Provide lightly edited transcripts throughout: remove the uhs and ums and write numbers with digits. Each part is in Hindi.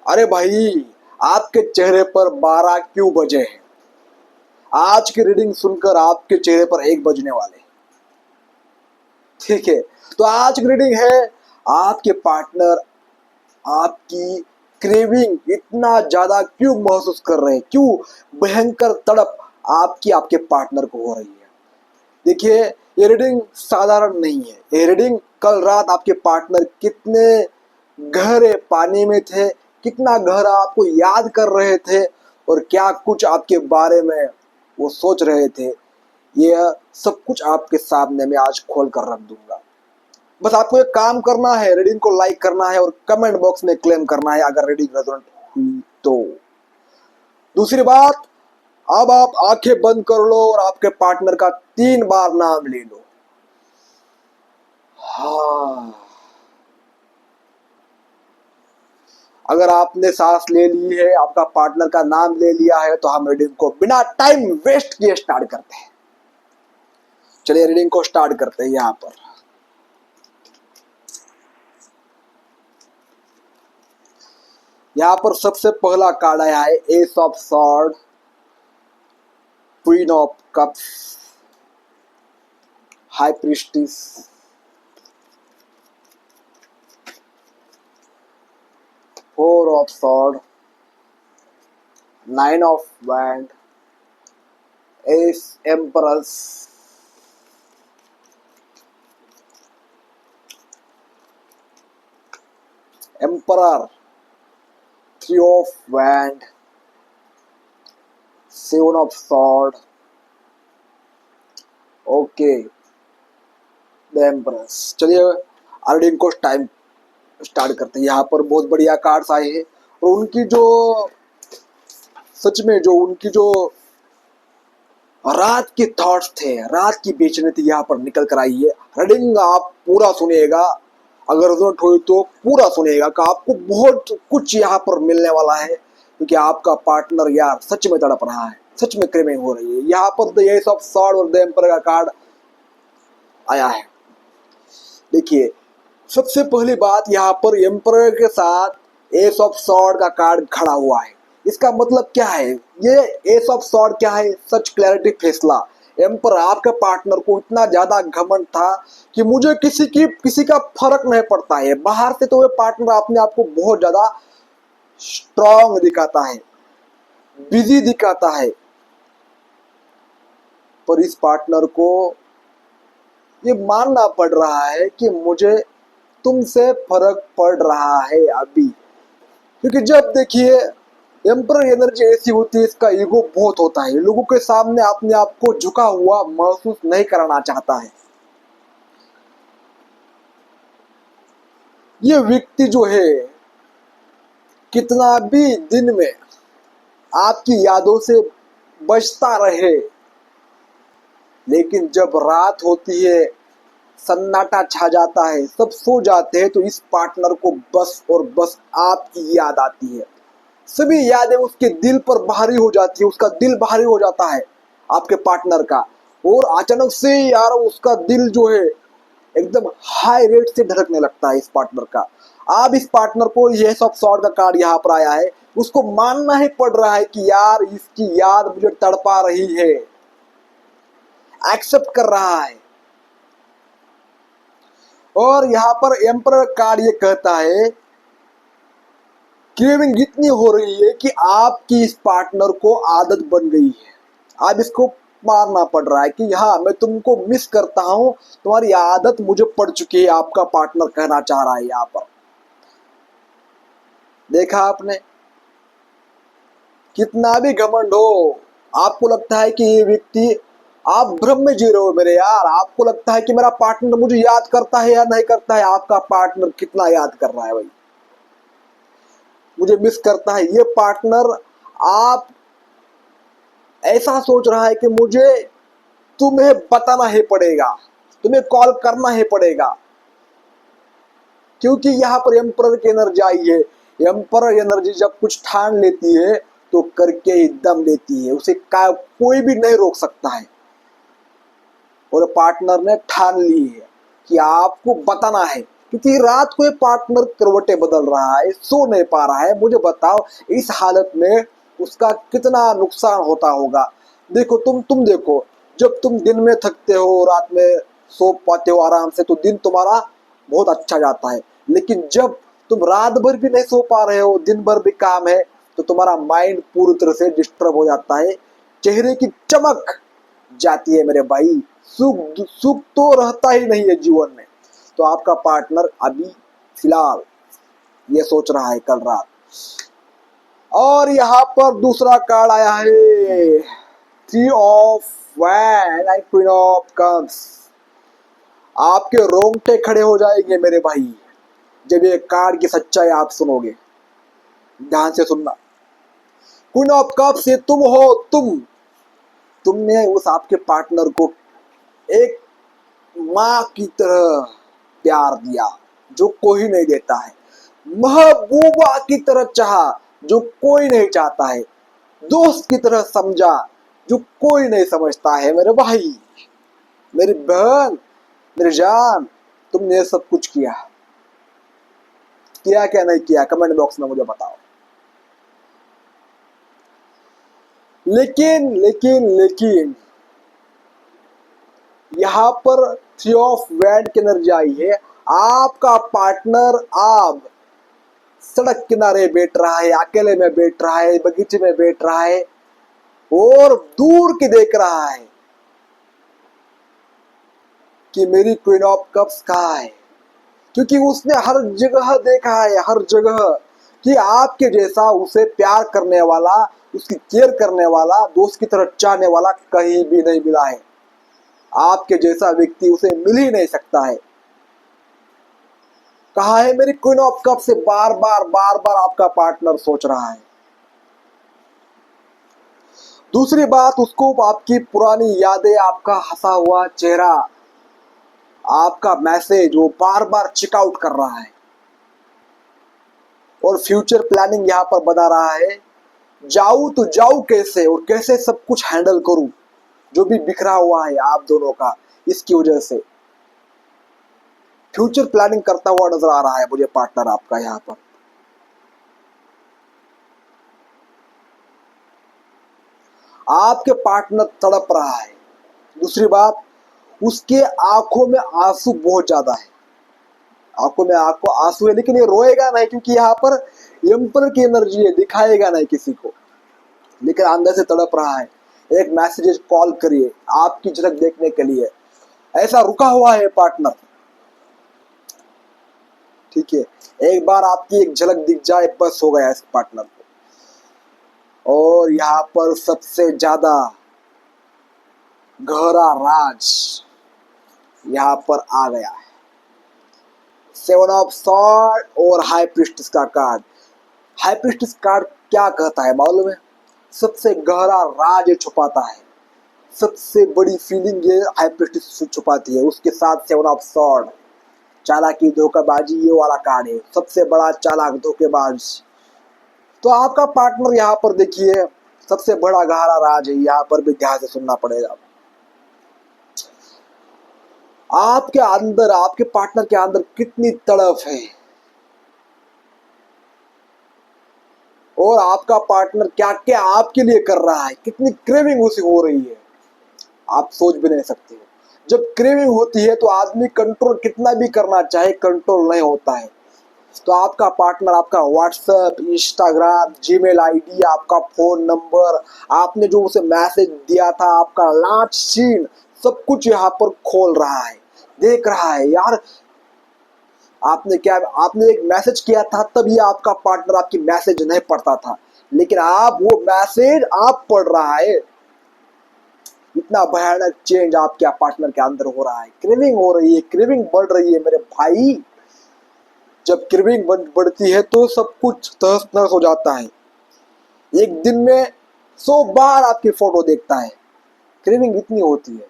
अरे भाई, आपके चेहरे पर 12 क्यों बजे हैं? आज की रीडिंग सुनकर आपके चेहरे पर 1 बजने वाले। ठीक है, तो आज की रीडिंग है आपके पार्टनर आपकी क्रेविंग इतना ज्यादा क्यों महसूस कर रहे हैं, क्यों भयंकर तड़प आपकी आपके पार्टनर को हो रही है। देखिए, ये रीडिंग साधारण नहीं है। ये रीडिंग कल रात आपके पार्टनर कितने गहरे पानी में थे, कितना गहरा आपको याद कर रहे थे और क्या कुछ आपके बारे में वो सोच रहे थे, यह सब कुछ आपके सामने मैं आज खोल कर रख दूंगा। बस आपको एक काम करना है, रीडिंग को लाइक करना है और कमेंट बॉक्स में क्लेम करना है अगर रीडिंग रेजोनेट हुई तो। दूसरी बात, अब आप आंखें बंद कर लो और आपके पार्टनर का 3 बार नाम ले लो। हाँ, अगर आपने सांस ले ली है, आपका पार्टनर का नाम ले लिया है, तो हम रीडिंग को बिना टाइम वेस्ट किए स्टार्ट करते हैं। चलिए रीडिंग को स्टार्ट करते हैं। यहाँ पर सबसे पहला कार्ड आया है ace of sword, queen of cups, high priestess, four of sword, 9 of wand, ace empress, emperor, 3 of wand, 7 of sword, okay, the empress. चलिए रीडिंग को टाइम स्टार्ट करते हैं। यहाँ पर बहुत बढ़िया कार्ड्स आए हैं और उनकी जो सच में जो उनकी जो रात के थॉट्स थे, रात की बेचैनी थी, यहाँ पर निकल कर आई है। रीडिंग आप पूरा सुनिएगा, अगर जरूरत हुई तो पूरा सुनिएगा कि आपको बहुत कुछ यहाँ पर मिलने वाला है, क्योंकि आपका पार्टनर यार सच में तड़प रहा है, सच में क्रेविंग हो रही है। यहाँ पर द एस ऑफ सॉर्ड और द एम्पर का कार्ड आया है। देखिए, सबसे पहली बात, यहाँ पर एम्परर के साथ एस ऑफ सॉर्ड का कार्ड खड़ा हुआ है। इसका मतलब क्या है? ये एस ऑफ सॉर्ड क्या है? सच, क्लैरिटी, फैसला। एम्पर आपके पार्टनर को इतना ज्यादा घमंड था कि मुझे किसी का फर्क नहीं पड़ता है। बाहर से तो ये पार्टनर अपने आप को बहुत ज्यादा स्ट्रांग दिखाता है, बिजी दिखाता है, पर इस पार्टनर को ये मानना पड़ रहा है कि मुझे तुमसे फर्क पड़ रहा है अभी। क्योंकि जब देखिए, एम्परर एनर्जी ऐसी होती है, इसका ईगो बहुत होता है, लोगों के सामने अपने आप को झुका हुआ महसूस नहीं कराना चाहता है। ये व्यक्ति जो है, कितना भी दिन में आपकी यादों से बचता रहे, लेकिन जब रात होती है, सन्नाटा छा जाता है, सब सो जाते हैं, तो इस पार्टनर को बस और बस आपकी याद आती है। सभी यादें उसके दिल पर भारी हो जाती है, उसका दिल भारी हो जाता है आपके पार्टनर का, और अचानक से यार उसका दिल जो है एकदम हाई रेट से धड़कने लगता है इस पार्टनर का। अब इस पार्टनर को ये सब सॉर्ट का कार्ड यहाँ पर आया है, उसको मानना ही पड़ रहा है कि यार इसकी याद मुझे तड़पा रही है, एक्सेप्ट कर रहा है। और यहाँ पर एम्परर कार्ड ये कहता है, क्रेविंग इतनी हो रही है कि आपकी इस पार्टनर को आदत बन गई है। अब इसको मानना पड़ रहा है कि हाँ, मैं तुमको मिस करता हूं, तुम्हारी आदत मुझे पड़ चुकी है, आपका पार्टनर कहना चाह रहा है यहाँ पर। देखा आपने, कितना भी घमंड हो, आपको लगता है कि ये व्यक्ति, आप भ्रम में जी रहे हो मेरे यार, आपको लगता है कि मेरा पार्टनर मुझे याद करता है या नहीं करता है। आपका पार्टनर कितना याद कर रहा है भाई, मुझे मिस करता है। ये पार्टनर आप ऐसा सोच रहा है कि मुझे तुम्हें बताना ही पड़ेगा, तुम्हें कॉल करना ही पड़ेगा, क्योंकि यहाँ पर एम्परर की एनर्जी आई है। एम्परर एनर्जी जब कुछ ठान लेती है तो करके ही दम लेती है, उसे कोई भी नहीं रोक सकता है। और पार्टनर ने ठान ली है कि आपको बताना है, क्योंकि रात को ये पार्टनर करवटें बदल रहा है, सो नहीं पा रहा है। मुझे बताओ इस हालत में उसका कितना नुकसान होता होगा। देखो तुम देखो, जब तुम दिन में थकते हो, रात में सो पाते हो आराम से, तो दिन तुम्हारा बहुत अच्छा जाता है। लेकिन जब तुम रात भर भी नहीं सो पा रहे हो, दिन भर भी काम है, तो तुम्हारा माइंड पूरी तरह से डिस्टर्ब हो जाता है, चेहरे की चमक जाती है मेरे भाई। सुख सुख तो रहता ही नहीं है जीवन में। तो आपका पार्टनर अभी फिलहाल ये सोच रहा है कल रात। और यहाँ पर दूसरा कार्ड आया है, three of wand and queen of cups. आपके रोंगटे खड़े हो जाएंगे मेरे भाई जब ये कार्ड की सच्चाई आप सुनोगे। ध्यान से सुनना। क्वीन ऑफ कप्स ये तुम हो। तुमने उस आपके पार्टनर को एक माँ की तरह प्यार दिया जो कोई नहीं देता है, महबूबा की तरह चाहा जो कोई नहीं चाहता है, दोस्त की तरह समझा जो कोई नहीं समझता है मेरे भाई, मेरी बहन, मेरी जान। तुमने सब कुछ किया क्या नहीं किया, कमेंट बॉक्स में मुझे बताओ। लेकिन लेकिन लेकिन यहाँ पर थ्री ऑफ वैंड की एनर्जी आई है। आपका पार्टनर अब सड़क किनारे बैठ रहा है, अकेले में बैठ रहा है, बगीचे में बैठ रहा है और दूर की देख रहा है कि मेरी क्वीन ऑफ कप्स कहाँ है। क्योंकि उसने हर जगह देखा है, हर जगह, कि आपके जैसा उसे प्यार करने वाला, उसकी केयर करने वाला, दोस्त की तरह चाहने वाला कहीं भी नहीं मिला है। आपके जैसा व्यक्ति उसे मिल ही नहीं सकता है। कहा है मेरी क्वीन ऑफ कप से बार बार आपका पार्टनर सोच रहा है। दूसरी बात, उसको आपकी पुरानी यादें, आपका हंसा हुआ चेहरा, आपका मैसेज वो बार बार चेकआउट कर रहा है और फ्यूचर प्लानिंग यहाँ पर बना रहा है। जाऊं तो जाऊं कैसे, और कैसे सब कुछ हैंडल करूं जो भी बिखरा हुआ है आप दोनों का। इसकी वजह से फ्यूचर प्लानिंग करता हुआ नजर आ रहा है मुझे पार्टनर आपका यहाँ पर। आपके पार्टनर तड़प रहा है। दूसरी बात, उसके आंखों में आंसू बहुत ज्यादा है, आंखों में आंसू है, लेकिन ये रोएगा नहीं क्योंकि यहाँ पर एम्पर की एनर्जी है, दिखाएगा नहीं किसी को, लेकिन अंदर से तड़प रहा है। एक मैसेज कॉल करिए आपकी झलक देखने के लिए। ऐसा रुका हुआ है पार्टनर, ठीक है, एक बार आपकी एक झलक दिख जाए बस हो गया इस पार्टनर को। और यहाँ पर सबसे ज्यादा गहरा राज यहाँ पर आ गया है, सेवन ऑफ सॉर्ड और हाई प्रीस्टेस का कार्ड। हाई प्रीस्टेस कार्ड क्या कहता है मालूम है? सबसे गहरा राज ये छुपाता है, सबसे बड़ी फीलिंग ये हाई प्रीस्टेस छुपाती है। उसके साथ सेवन ऑफ सॉर्ड, चालाकी, धोखेबाजी, ये वाला कार्ड है, सबसे बड़ा चालाक धोखेबाज। तो आपका पार्टनर यहाँ पर देखिए सबसे बड़ा गहरा राज है, यहाँ पर भी ध्यान से सुनना पड़ेगा। आपके अंदर, आपके पार्टनर के अंदर कितनी तड़प है, और आपका पार्टनर क्या क्या आपके लिए कर रहा है, कितनी क्रेविंग उसे हो रही है, आप सोच भी नहीं सकते हो। जब क्रेविंग होती है तो आदमी कंट्रोल कितना भी करना चाहे कंट्रोल नहीं होता है। तो आपका पार्टनर आपका व्हाट्सएप, इंस्टाग्राम, जीमेल आईडी, आपका फोन नंबर, आपने जो उसे मैसेज दिया था, आपका लास्ट सीन, सब कुछ यहाँ पर खोल रहा है, देख रहा है। यार आपने एक मैसेज किया था तब ये आपका पार्टनर आपकी मैसेज नहीं पढ़ता था, लेकिन आप वो मैसेज आप पढ़ रहा है। इतना भयानक चेंज आपके पार्टनर के अंदर हो रहा है, क्रेविंग हो रही है, क्रेविंग बढ़ रही है मेरे भाई। जब क्रेविंग बढ़ती है तो सब कुछ तहस नहस हो जाता है। एक दिन में 100 बार आपकी फोटो देखता है, क्रेविंग इतनी होती है।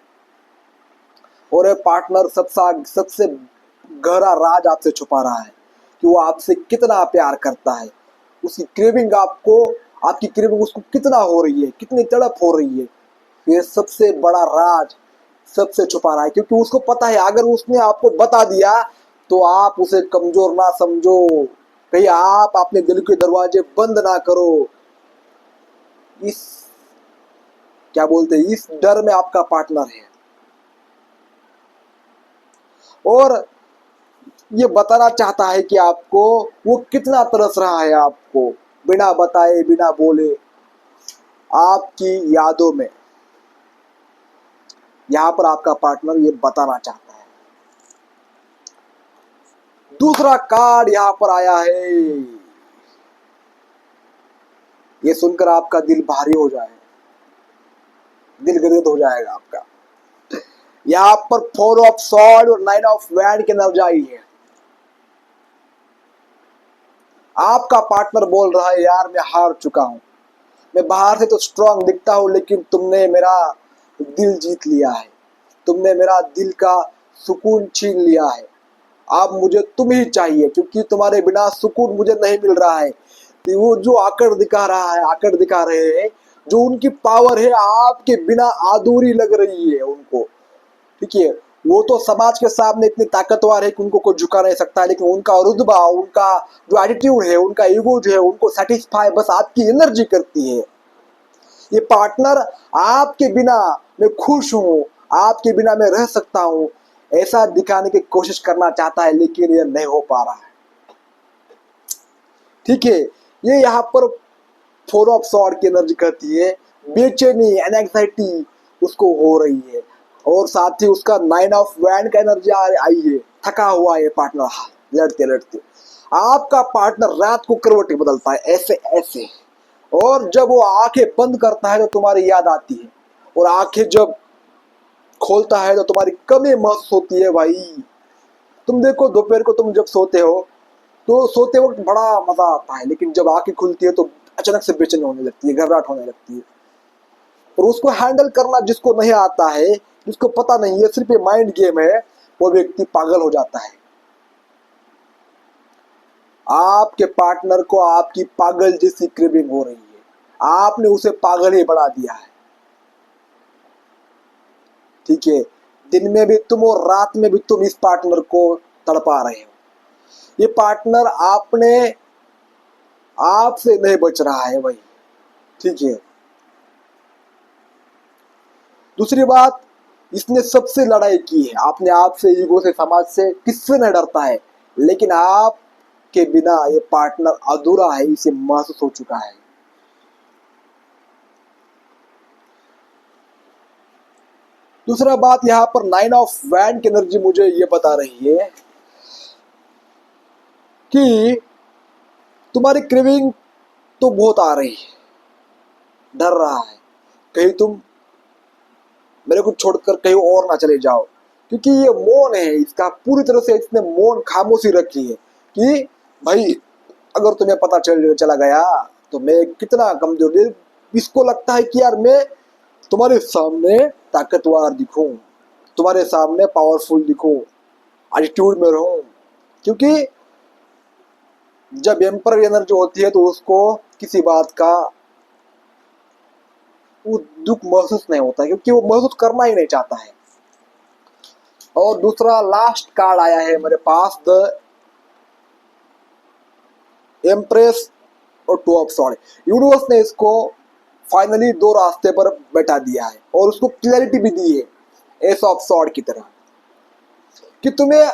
और ये पार्टनर सबसे गहरा राज आपसे छुपा रहा है कि वो आपसे कितना प्यार करता है, उसकी क्रेविंग आपकी क्रेविंग उसको कितना हो रही है, कितनी तड़प हो रही है। ये सबसे बड़ा राज सबसे छुपा रहा है, क्योंकि उसको पता है अगर उसने आपको बता दिया तो आप उसे कमजोर ना समझो, कहीं आप अपने दिल के दरवाजे बंद ना करो। इस क्या बोलते हैं, इस डर में आपका पार्टनर है, और ये बताना चाहता है कि आपको वो कितना तरस रहा है आपको, बिना बताए बिना बोले आपकी यादों में। यहां पर आपका पार्टनर ये बताना चाहता है। दूसरा कार्ड यहां पर आया है, ये सुनकर आपका दिल भारी हो जाए, दिल गदगद हो जाएगा आपका। यहां पर 4 ऑफ सॉर्ड और 9 ऑफ वैंड की एनर्जी आई है। आपका पार्टनर बोल रहा है, यार मैं हार चुका हूं, मैं बाहर से तो स्ट्रांग दिखता हूं, लेकिन तुमने मेरा दिल जीत लिया है, तुमने मेरा दिल का सुकून छीन लिया है। अब मुझे तुम ही चाहिए, क्योंकि तुम्हारे बिना सुकून मुझे नहीं मिल रहा है। तो वो जो आकड़ दिखा रहा है, आकड़ दिखा रहे हैं, जो उनकी पावर है आपके बिना अधूरी लग रही है उनको। ठीक है, वो तो समाज के सामने इतने ताकतवर है कि उनको कोई झुका नहीं सकता, लेकिन उनका रुतबा, उनका जो एटीट्यूड है, उनका ईगो जो है, उनको सेटिस्फाई बस आपकी एनर्जी करती है। ये पार्टनर आपके बिना मैं खुश हूं, आपके बिना मैं रह सकता हूं, ऐसा दिखाने की कोशिश करना चाहता है, लेकिन ये नहीं हो पा रहा है। ठीक है, ये यहाँ पर 4 ऑफ सॉर्ड की एनर्जी कहती है, बेचैनी, एंजाइटी उसको हो रही है, और साथ ही उसका 9 ऑफ वैंड का एनर्जी आई है, थका हुआ है पार्टनर, लड़ते लड़ते। आपका पार्टनर रात को करवटें बदलता है ऐसे ऐसे, और जब वो आंखें बंद करता है तो तुम्हारी याद आती है, और आंखें जब खोलता है तो तुम्हारी कमी महसूस होती है भाई। तुम देखो, दोपहर को तुम जब सोते हो तो सोते वक्त बड़ा मजा आता है, लेकिन जब आंखें खुलती है तो अचानक से बेचैनी होने लगती है, घबराहट होने लगती है। और उसको हैंडल करना जिसको नहीं आता है, जिसको पता नहीं है सिर्फ ये माइंड गेम है, वो व्यक्ति पागल हो जाता है। आपके पार्टनर को आपकी पागल जैसी क्रेविंग हो रही है, आपने उसे पागल ही बना दिया है। ठीक है, दिन में भी तुम और रात में भी तुम इस पार्टनर को तड़पा रहे हो। ये पार्टनर आपने आपसे नहीं बच रहा है भाई। ठीक है, दूसरी बात, इसने सबसे लड़ाई की है, आपने आप से, ईगो से, समाज से, किससे नहीं डरता है, लेकिन आप के बिना ये पार्टनर अधूरा है, इसे महसूस हो चुका है। दूसरा बात, यहाँ पर 9 ऑफ वैंड की एनर्जी मुझे ये बता रही है कि तुम्हारी क्रेविंग तो बहुत आ रही है, डर रहा है कहीं तुम मेरे को छोड़कर कहीं और ना चले जाओ, क्योंकि ये मौन है इसका, पूरी तरह से इसने मौन, खामोशी रखी है कि भाई अगर तुम्हें पता चला गया तो मैं कितना कमजोर। इसको लगता है कि यार मैं तुम्हारे सामने ताकतवर दिखूं, तुम्हारे सामने पावरफुल दिखूं, एटीट्यूड में रहूं, क्योंकि जब एम्पर एनर्जी होती है तो उसको किसी बात का वो दुख महसूस नहीं होता, क्योंकि वो महसूस करना ही नहीं चाहता है। और दूसरा लास्ट कार्ड आया है मेरे पास, द एम्प्रेस और 2 ऑफ सॉर्ड। यूनिवर्स ने इसको फाइनली दो रास्ते पर बैठा दिया है, और उसको क्लैरिटी भी दी है एस ऑफ सॉर्ड की तरह, कि तुम्हें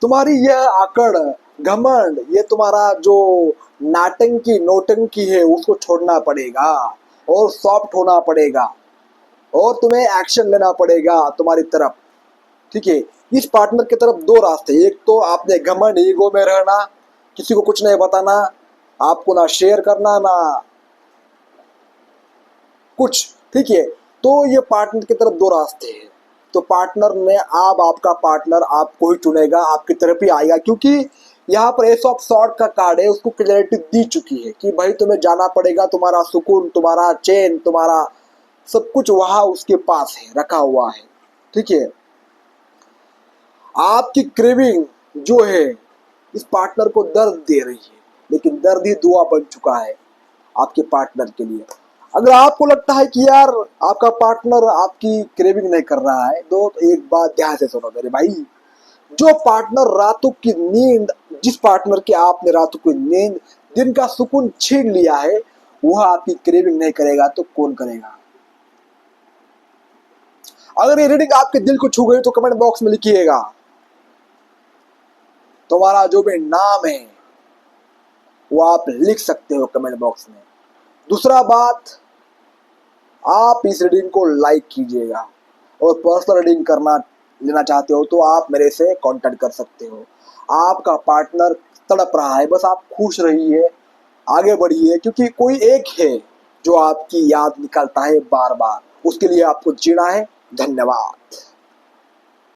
तुम्हारी यह आकड़, घमंड, ये तुम्हारा जो नाटंकी नौटंकी है उसको छोड़ना पड़ेगा, और सॉफ्ट होना पड़ेगा, और तुम्हें एक्शन लेना पड़ेगा तुम्हारी तरफ। ठीक है, इस पार्टनर की तरफ दो रास्ते, एक तो आपने घमंड, ईगो में रहना, किसी को कुछ नहीं बताना, आपको ना शेयर करना ना कुछ। ठीक है, तो ये पार्टनर की तरफ दो रास्ते हैं। तो पार्टनर ने, अब आपका पार्टनर आपको ही चुनेगा, आपकी तरफ ही आएगा, क्योंकि यहाँ पर एस ऑफ सॉर्ड का कार्ड है, उसको क्लैरिटी दी चुकी है कि भाई तुम्हें जाना पड़ेगा, तुम्हारा सुकून, तुम्हारा चैन, तुम्हारा सब कुछ वहां उसके पास है, रखा हुआ है। ठीक है, आपकी क्रेविंग जो है इस पार्टनर को दर्द दे रही है, लेकिन दर्द ही दुआ बन चुका है आपके पार्टनर के लिए। अगर आपको लगता है कि यार आपका पार्टनर आपकी क्रेविंग नहीं कर रहा है, तो एक बात ध्यान से सुनो मेरे भाई, जो पार्टनर रातों की नींद, जिस पार्टनर के आपने रातों की नींद, दिन का सुकून छीन लिया है, वह आपकी क्रेविंग नहीं करेगा तो कौन करेगा? अगर ये रीडिंग आपके दिल को छू गई तो कमेंट बॉक्स में लिखिएगा तुम्हारा जो भी नाम है वो आप लिख सकते हो कमेंट बॉक्स में। दूसरा बात, आप इस रीडिंग को लाइक कीजिएगा और पर्सनल रीडिंग करना लेना चाहते हो तो आप मेरे से कांटेक्ट कर सकते हो। आपका पार्टनर तड़प रहा है, बस आप खुश रहिए, आगे बढ़िए, क्योंकि कोई एक है जो आपकी याद निकालता है बार बार, उसके लिए आपको जीना है। धन्यवाद।